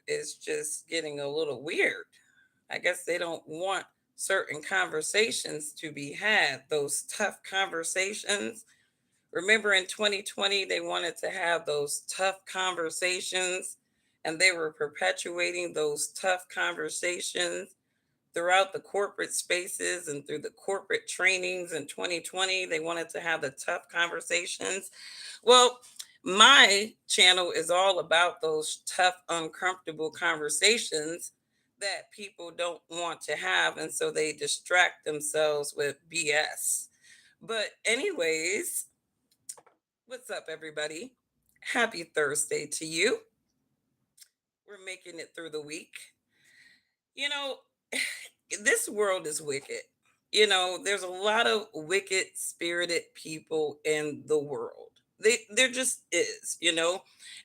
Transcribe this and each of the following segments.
is just getting a little weird. I guess they don't want certain conversations to be had, those tough conversations. Remember in 2020, they wanted to have those tough conversations and they were perpetuating those tough conversations throughout the corporate spaces and through the corporate trainings in 2020. They wanted to have the tough conversations. Well, my channel is all about those tough, uncomfortable conversations that people don't want to have. And so they distract themselves with BS. But, anyways, what's up, everybody? Happy Thursday to you. We're making it through the week. You know, this world is wicked. There's a lot of wicked spirited people in the world. There just is.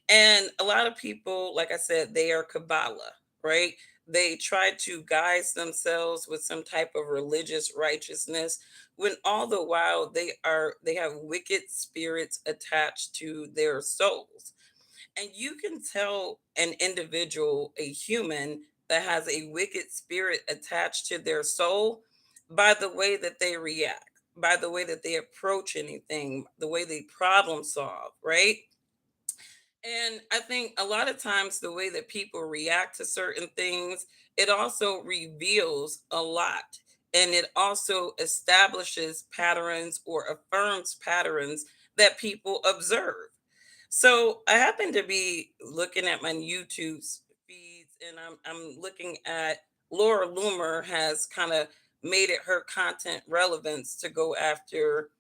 And a lot of people, like I said, they are Kabbalah, right? They try to guise themselves with some type of religious righteousness when all the while they have wicked spirits attached to their souls. And you can tell an individual, a human, that has a wicked spirit attached to their soul by the way that they react, by the way that they approach anything, the way they problem solve, right? And I think a lot of times the way that people react to certain things, it also reveals a lot. And it also establishes patterns or affirms patterns that people observe. So I happen to be looking at my YouTube feeds, and I'm looking at Laura Loomer has kind of made it her content relevance to go after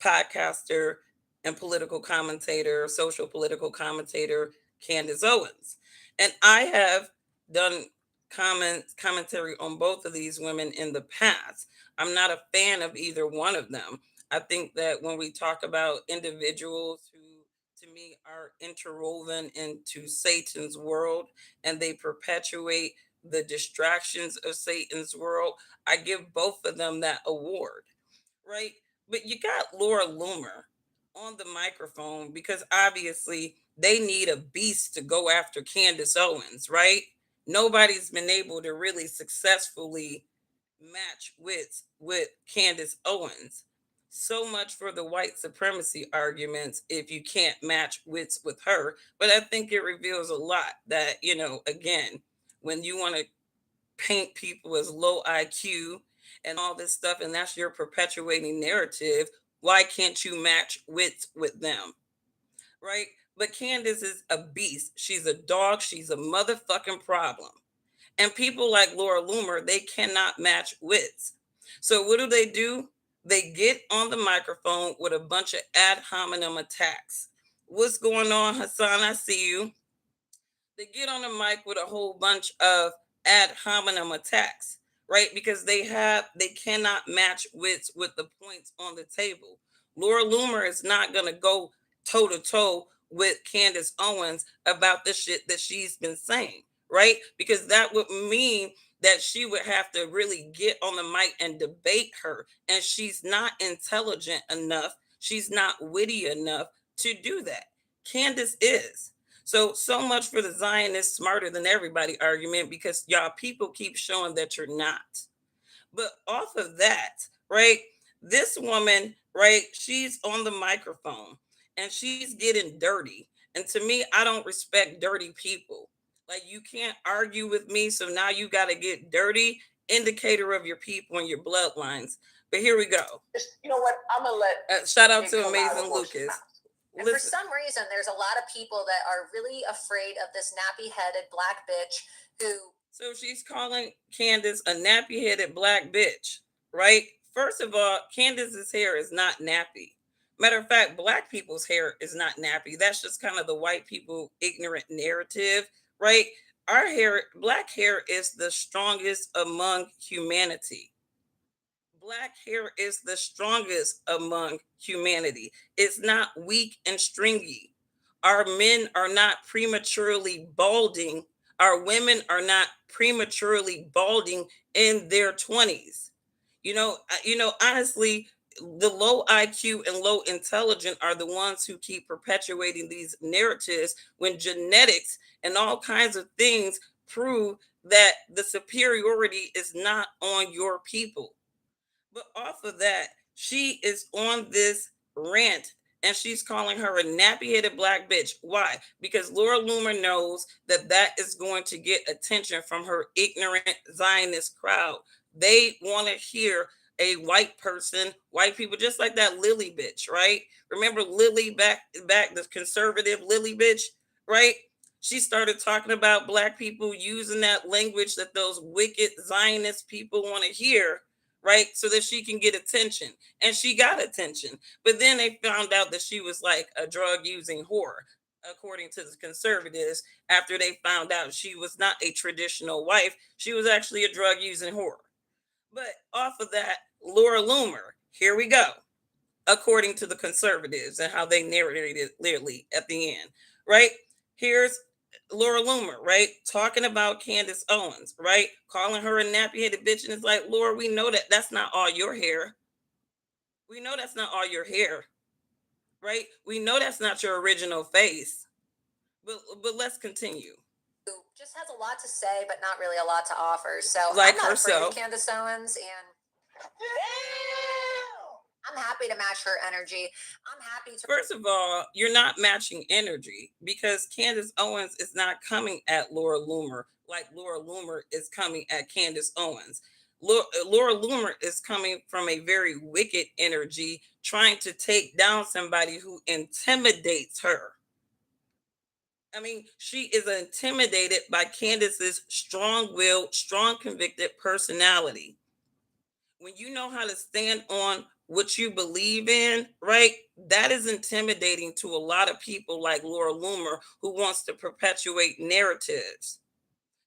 podcaster and political commentator, social political commentator Candace Owens. And I have done commentary on both of these women in the past. I'm not a fan of either one of them. I think that when we talk about individuals who to me are interwoven into Satan's world and they perpetuate the distractions of Satan's world, I give both of them that award, right? But you got Laura Loomer on the microphone because obviously they need a beast to go after Candace Owens, right? Nobody's been able to really successfully match wits with Candace Owens. So much for the white supremacy arguments if you can't match wits with her. But I think it reveals a lot that, again, when you want to paint people as low IQ and all this stuff, and that's your perpetuating narrative. Why can't you match wits with them? Right? But Candace is a beast. She's a dog. She's a motherfucking problem. And people like Laura Loomer, they cannot match wits. So what do? They get on the microphone with a bunch of ad hominem attacks. What's going on, Hassan? I see you. They get on the mic with a whole bunch of ad hominem attacks, right? Because they cannot match wits with the points on the table. Laura Loomer is not gonna go toe to toe with Candace Owens about the shit that she's been saying, right? Because that would mean that she would have to really get on the mic and debate her. And she's not intelligent enough, she's not witty enough to do that. Candace is. So much for the Zionist smarter than everybody argument because y'all people keep showing that you're not. But off of that, right? This woman, right? She's on the microphone and she's getting dirty. And to me, I don't respect dirty people. Like you can't argue with me, so now you got to get dirty. Indicator of your people and your bloodlines. But here we go. You know what? I'm gonna let shout out to Amazing Lucas. And for some reason, there's a lot of people that are really afraid of this nappy-headed black bitch who. So she's calling Candace a nappy-headed black bitch, right? First of all, Candace's hair is not nappy. Matter of fact, black people's hair is not nappy. That's just kind of the white people ignorant narrative, right? Our hair, black hair is the strongest among humanity. Black hair is the strongest among humanity. It's not weak and stringy. Our men are not prematurely balding. Our women are not prematurely balding in their 20s. Honestly, the low IQ and low intelligent are the ones who keep perpetuating these narratives when genetics and all kinds of things prove that the superiority is not on your people. But off of that, she is on this rant and she's calling her a nappy headed black bitch. Why? Because Laura Loomer knows that that is going to get attention from her ignorant Zionist crowd. They want to hear a white person, white people, just like that Lily bitch, right? Remember Lily back the conservative Lily bitch, right? She started talking about black people using that language that those wicked Zionist people want to hear, right? So that she can get attention. And she got attention. But then they found out that she was like a drug using whore, according to the conservatives, after they found out she was not a traditional wife. She was actually a drug using whore. But off of that, Laura Loomer, here we go, according to the conservatives and how they narrated it clearly at the end, right? Here's Laura Loomer, right? Talking about Candace Owens, right? Calling her a nappy headed bitch. And it's like, Laura, we know that that's not all your hair. We know that's not all your hair, right? We know that's not your original face. But let's continue. Who just has a lot to say, but not really a lot to offer. So Like I'm not afraid of herself. Candace Owens, and I'm happy to match her energy. I'm happy to. First of all, you're not matching energy because Candace Owens is not coming at Laura Loomer like Laura Loomer is coming at Candace Owens. Laura Loomer is coming from a very wicked energy, trying to take down somebody who intimidates her. I mean, she is intimidated by Candace's strong-willed, strong convicted personality. When you know how to stand on what you believe in, right? That is intimidating to a lot of people like Laura Loomer who wants to perpetuate narratives.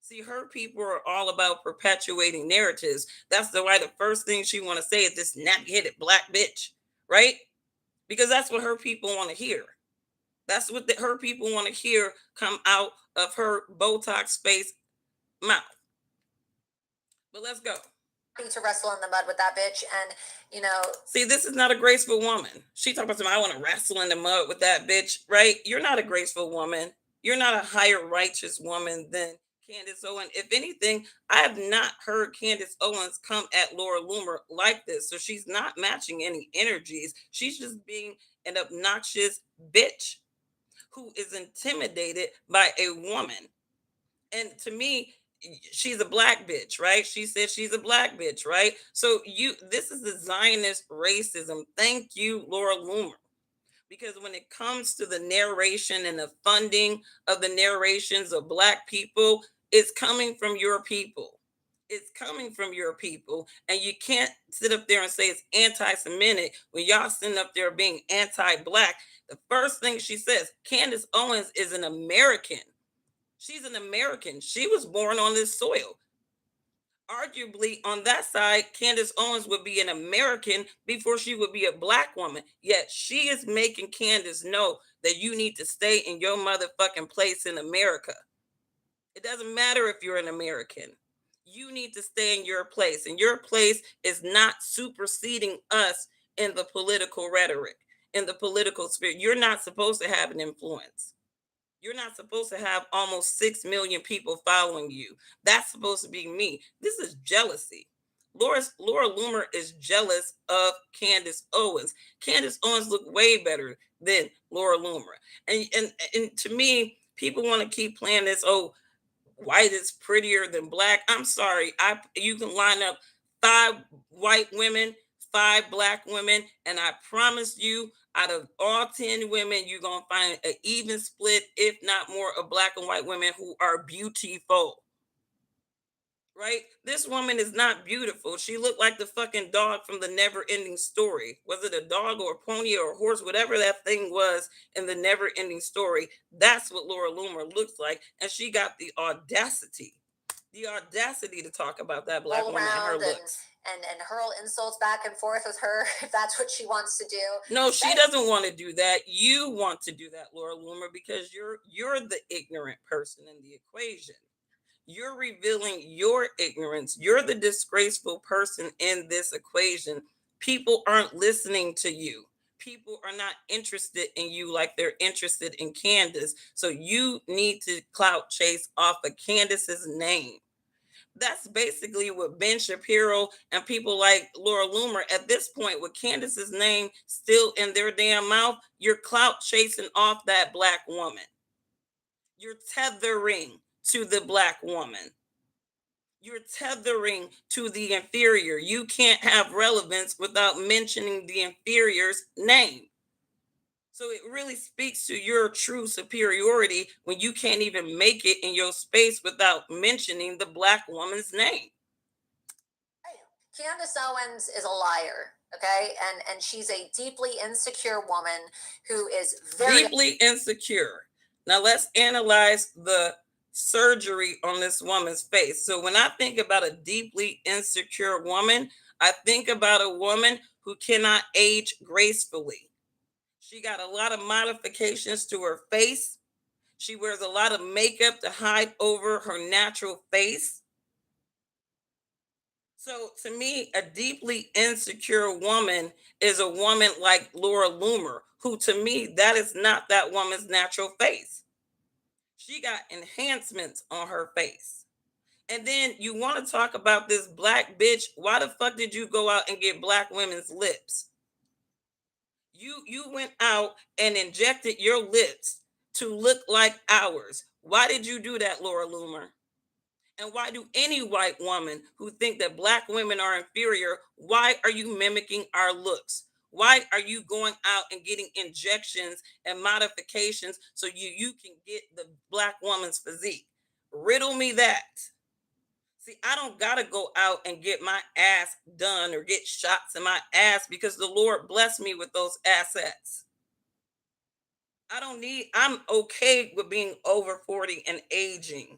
See, her people are all about perpetuating narratives. That's the why the first thing she want to say is this nappy-headed black bitch, right? Because that's what her people want to hear. That's what her people want to hear come out of her Botox face mouth. But let's go. To wrestle in the mud with that bitch, and see, this is not a graceful woman. She talking about something, I want to wrestle in the mud with that bitch, right? You're not a graceful woman. You're not a higher righteous woman than Candace Owens. If anything, I have not heard Candace Owens come at Laura Loomer like this. So she's not matching any energies. She's just being an obnoxious bitch who is intimidated by a woman. And to me, she's a black bitch, right? She said she's a black bitch, right? So this is the Zionist racism. Thank you, Laura Loomer. Because when it comes to the narration and the funding of the narrations of black people, it's coming from your people. It's coming from your people. And you can't sit up there and say it's anti-Semitic when y'all sitting up there being anti-black. The first thing she says, Candace Owens is an American. She's an American. She was born on this soil. Arguably, on that side, Candace Owens would be an American before she would be a black woman. Yet she is making Candace know that you need to stay in your motherfucking place in America. It doesn't matter if you're an American. You need to stay in your place. And your place is not superseding us in the political rhetoric, in the political sphere. You're not supposed to have an influence. You're not supposed to have almost 6 million people following you. That's supposed to be me. This is jealousy. Laura Loomer is jealous of Candace Owens. Candace Owens looked way better than Laura Loomer. And to me, people want to keep playing this, oh, white is prettier than black. I'm sorry. You can line up 5 white women, 5 black women, and I promise you, out of all 10 women, you're going to find an even split, if not more, of black and white women who are beautiful. Right? This woman is not beautiful. She looked like the fucking dog from the Never Ending Story. Was it a dog or a pony or a horse? Whatever that thing was in the Never Ending Story, that's what Laura Loomer looks like. And she got the audacity to talk about that black woman and her looks. And hurl insults back and forth with her if that's what she wants to do. No, she doesn't want to do that. You want to do that, Laura Loomer, because you're the ignorant person in the equation. You're revealing your ignorance. You're the disgraceful person in this equation. People aren't listening to you. People are not interested in you like they're interested in Candace. So you need to clout chase off of Candace's name. That's basically what Ben Shapiro and people like Laura Loomer at this point, with Candace's name still in their damn mouth, you're clout chasing off that black woman. You're tethering to the black woman. You're tethering to the inferior. You can't have relevance without mentioning the inferior's name. So it really speaks to your true superiority when you can't even make it in your space without mentioning the black woman's name. Candace Owens is a liar, okay? And she's a deeply insecure woman who is very deeply insecure. Now let's analyze the surgery on this woman's face. So when I think about a deeply insecure woman, I think about a woman who cannot age gracefully. She got a lot of modifications to her face. She wears a lot of makeup to hide over her natural face. So to me, a deeply insecure woman is a woman like Laura Loomer, who to me, that is not that woman's natural face. She got enhancements on her face. And then you want to talk about this black bitch. Why the fuck did you go out and get black women's lips? You went out and injected your lips to look like ours. Why did you do that, Laura Loomer? And why do any white woman who think that black women are inferior, why are you mimicking our looks? Why are you going out and getting injections and modifications so you can get the black woman's physique? Riddle me that. See, I don't got to go out and get my ass done or get shots in my ass because the Lord blessed me with those assets. I'm okay with being over 40 and aging.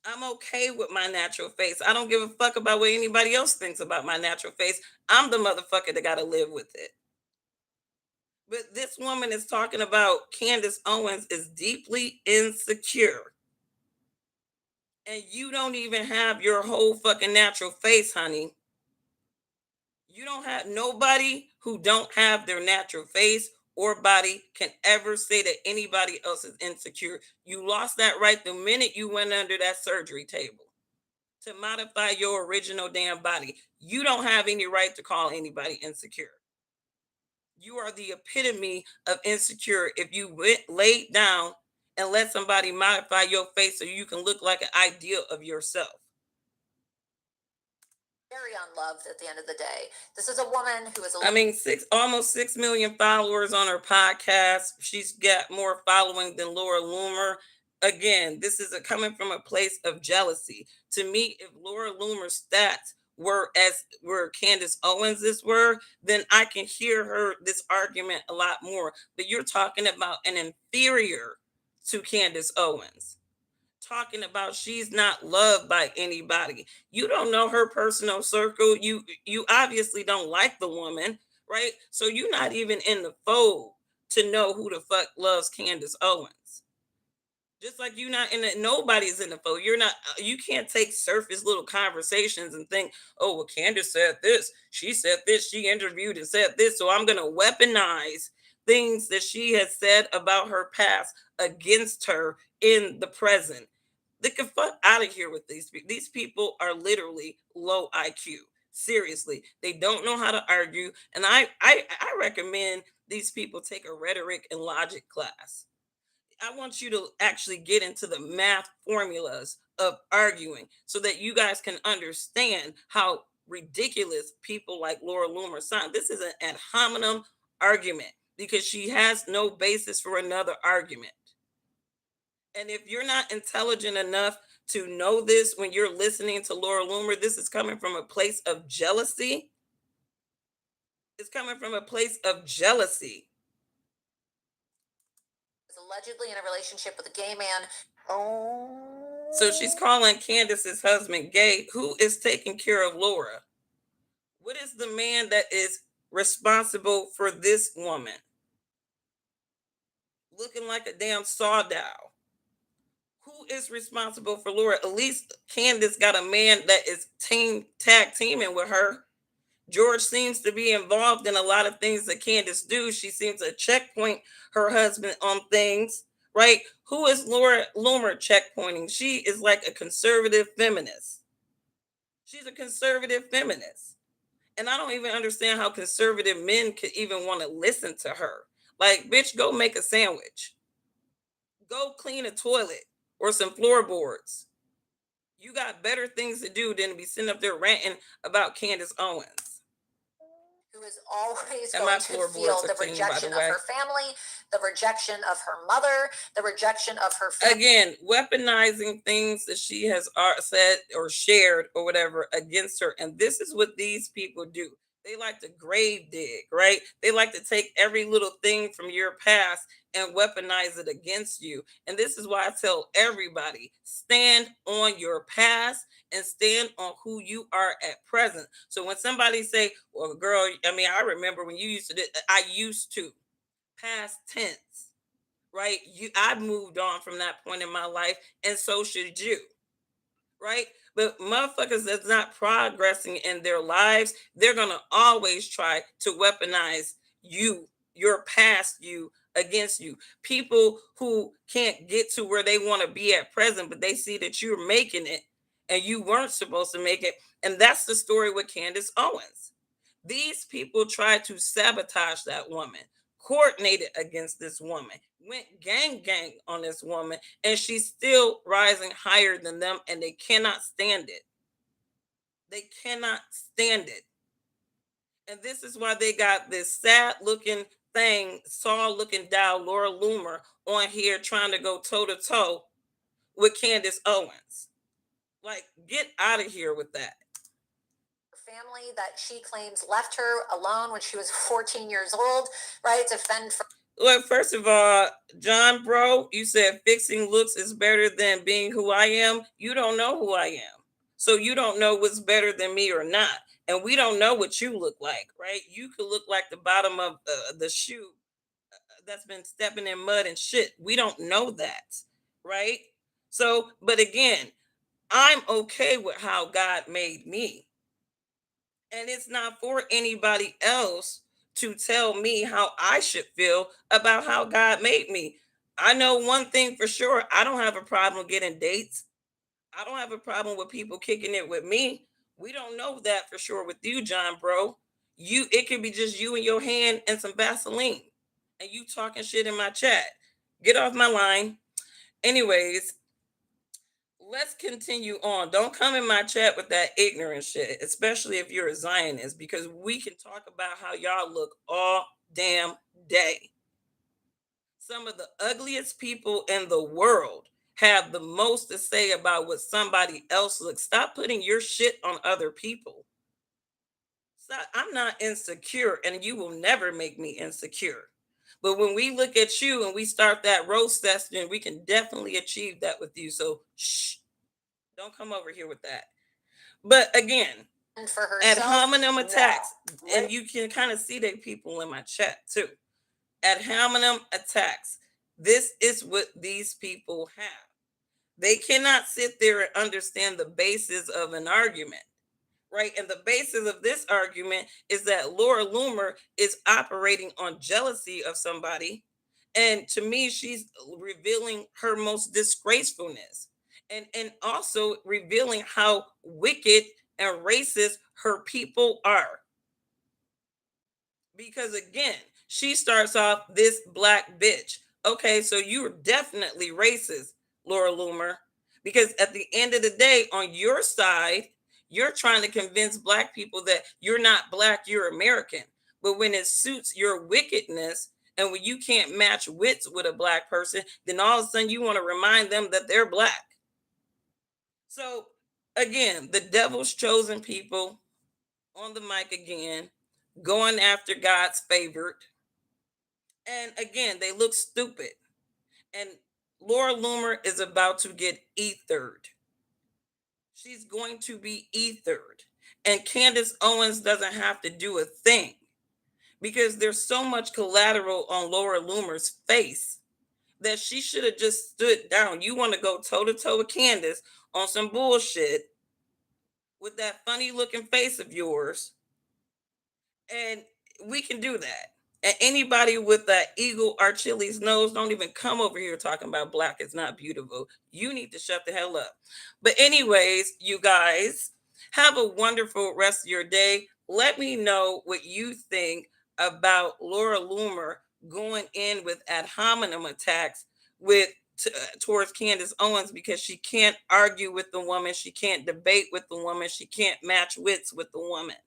I'm okay with my natural face. I don't give a fuck about what anybody else thinks about my natural face. I'm the motherfucker that got to live with it. But this woman is talking about Candace Owens is deeply insecure. And you don't even have your whole fucking natural face, honey. You don't have nobody who don't have their natural face or body can ever say that anybody else is insecure. You lost that right the minute you went under that surgery table to modify your original damn body. You don't have any right to call anybody insecure. You are the epitome of insecure if you went laid down and let somebody modify your face so you can look like an ideal of yourself. very unloved at the end of the day. This is a woman who is I mean, almost 6 million followers on her podcast. She's got more following than Laura Loomer. Again, this is coming from a place of jealousy. To me, if Laura Loomer's stats were Candace Owens's were, then I can hear her this argument a lot more. But you're talking about an inferior to Candace Owens, talking about she's not loved by anybody. You don't know her personal circle. You obviously don't like the woman, right? So you're not even in the fold to know who the fuck loves Candace Owens. Just like you're not in it, nobody's in the fold. You can't take surface little conversations and think, oh, well, Candace said this, she said this, she interviewed and said this, so I'm gonna weaponize things that she has said about her past against her in the present. They can fuck out of here with these people. These people are literally low IQ. Seriously, they don't know how to argue, and I recommend these people take a rhetoric and logic class. I want you to actually get into the math formulas of arguing so that you guys can understand how ridiculous people like Laura Loomer sound. This is an ad hominem argument because she has no basis for another argument. And if you're not intelligent enough to know this when you're listening to Laura Loomer, this is coming from a place of jealousy. It's coming from a place of jealousy. Is allegedly in a relationship with a gay man. Oh. So she's calling Candace's husband gay. Who is taking care of Laura? What is the man that is responsible for this woman? Looking like a damn sawdall. Who is responsible for Laura? At least Candace got a man that is tag teaming with her. George seems to be involved in a lot of things that Candace do. She seems to checkpoint her husband on things, right? Who is Laura Loomer checkpointing? She is like a conservative feminist. She's a conservative feminist. And I don't even understand how conservative men could even want to listen to her. Like, bitch, go make a sandwich. Go clean a toilet or some floorboards. You got better things to do than to be sitting up there ranting about Candace Owens. Who is always And my going to feel floorboards are the clean, by the rejection of way. her family, the rejection of her mother, the rejection of her family. Again, weaponizing things that she has said or shared or whatever against her. And this is what these people do. They like to grave dig, right? They like to take every little thing from your past and weaponize it against you. And this is why I tell everybody, stand on your past and stand on who you are at present. So when somebody say, well, girl, I mean, I remember when you used to do, I used to, past tense, right? I moved on from that point in my life, and so should you, right? But motherfuckers that's not progressing in their lives, they're gonna always try to weaponize you, your past you, against you. People who can't get to where they want to be at present, but they see that you're making it and you weren't supposed to make it. And that's the story with Candace Owens. These people tried to sabotage that woman, coordinated against this woman, went gang on this woman, and she's still rising higher than them, and they cannot stand it. They cannot stand it. And this is why they got this sad looking thing, saw looking down Laura Loomer on here trying to go toe to toe with Candace Owens. Like, get out of here with that. Family that she claims left her alone when she was 14 years old, right? To fend for. Look, first of all, John, bro, you said fixing looks is better than being who I am. You don't know who I am. So you don't know what's better than me or not. And we don't know what you look like, right? You could look like the bottom of the shoe that's been stepping in mud and shit. We don't know that, right? So, but again, I'm okay with how God made me. And it's not for anybody else to tell me how I should feel about how God made me. I know one thing for sure, I don't have a problem getting dates. I don't have a problem with people kicking it with me. We don't know that for sure with you, John, bro. It could be just you and your hand and some Vaseline and you talking shit in my chat. Get off my line. Anyways, let's continue on. Don't come in my chat with that ignorant shit, especially if you're a Zionist, because we can talk about how y'all look all damn day. Some of the ugliest people in the world have the most to say about what somebody else looks. Stop putting your shit on other people. Stop. I'm not insecure, and you will never make me insecure. But when we look at you and we start that roast session, we can definitely achieve that with you. So shh, don't come over here with that. But again, And for ad herself, hominem attacks, no. and you can kind of see the people in my chat too. Ad hominem attacks. This is what these people have. They cannot sit there and understand the basis of an argument, right? And the basis of this argument is that Laura Loomer is operating on jealousy of somebody. And to me, she's revealing her most disgracefulness and also revealing how wicked and racist her people are. Because again, she starts off this black bitch. Okay, so you're definitely racist, Laura Loomer. Because at the end of the day, on your side, you're trying to convince black people that you're not black, you're American. But when it suits your wickedness and when you can't match wits with a black person, then all of a sudden you want to remind them that they're black. So again, the devil's chosen people on the mic again, going after God's favorite. And again, they look stupid. And Laura Loomer is about to get ethered. She's going to be ethered. And Candace Owens doesn't have to do a thing because there's so much collateral on Laura Loomer's face that she should have just stood down. You want to go toe to toe with Candace on some bullshit with that funny looking face of yours. And we can do that. And anybody with that eagle Achilles nose, don't even come over here talking about black is not beautiful. You need to shut the hell up. But, anyways, you guys, have a wonderful rest of your day. Let me know what you think about Laura Loomer going in with ad hominem attacks with towards Candace Owens because she can't argue with the woman, she can't debate with the woman, she can't match wits with the woman,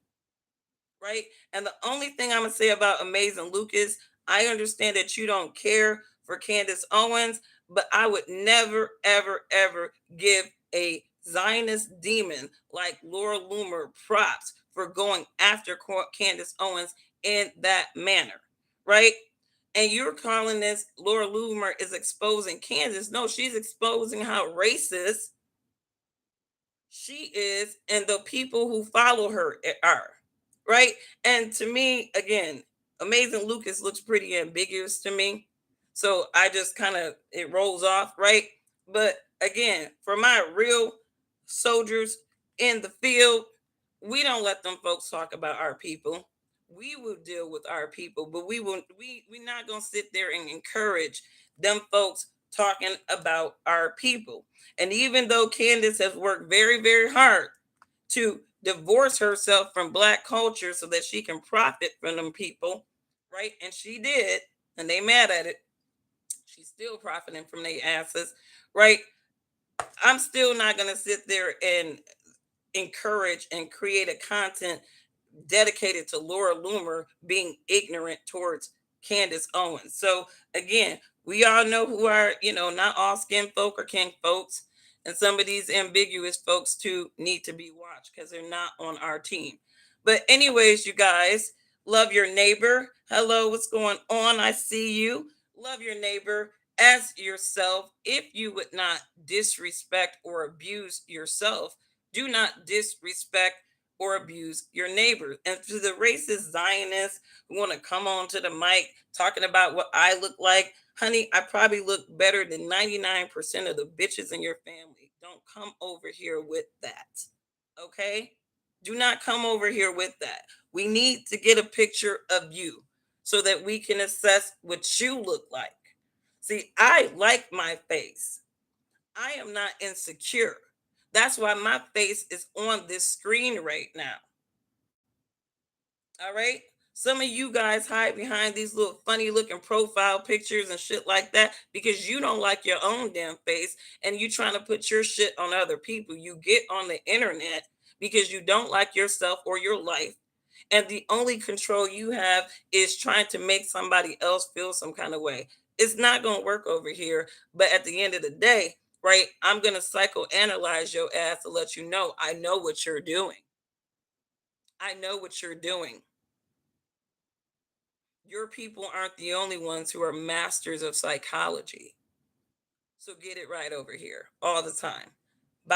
right? And the only thing I'm gonna say about Amazing Lucas, I understand that you don't care for Candace Owens, but I would never, ever, ever give a Zionist demon like Laura Loomer props for going after Candace Owens in that manner, right? And you're calling this Laura Loomer is exposing Candace. No, she's exposing how racist she is and the people who follow her are, right? And to me, again, Amazing Lucas looks pretty ambiguous to me, so I just kind of, it rolls off, right? But again, for my real soldiers in the field, we don't let them folks talk about our people. We will deal with our people, but we're not gonna sit there and encourage them folks talking about our people. And even though Candace has worked very, very hard to divorce herself from black culture so that she can profit from them people, right? And she did, and they mad at it. She's still profiting from their asses, right? I'm still not gonna sit there and encourage and create a content dedicated to Laura Loomer being ignorant towards Candace Owens. So again, we all know who are, not all skin folk or kin folks. And some of these ambiguous folks too need to be watched because they're not on our team. But anyways, you guys, love your neighbor. Hello, what's going on? I see you. Love your neighbor as yourself. If you would not disrespect or abuse yourself, do not disrespect or abuse your neighbors. And to the racist Zionists who want to come on to the mic talking about what I look like, honey, I probably look better than 99% of the bitches in your family. Don't come over here with that. Okay? Do not come over here with that. We need to get a picture of you so that we can assess what you look like. See, I like my face. I am not insecure. That's why my face is on this screen right now. All right. Some of you guys hide behind these little funny looking profile pictures and shit like that because you don't like your own damn face and you trying to put your shit on other people. You get on the internet because you don't like yourself or your life. And the only control you have is trying to make somebody else feel some kind of way. It's not going to work over here. But at the end of the day, right, I'm going to psychoanalyze your ass to let you know I know what you're doing. I know what you're doing. Your people aren't the only ones who are masters of psychology. So get it right over here all the time.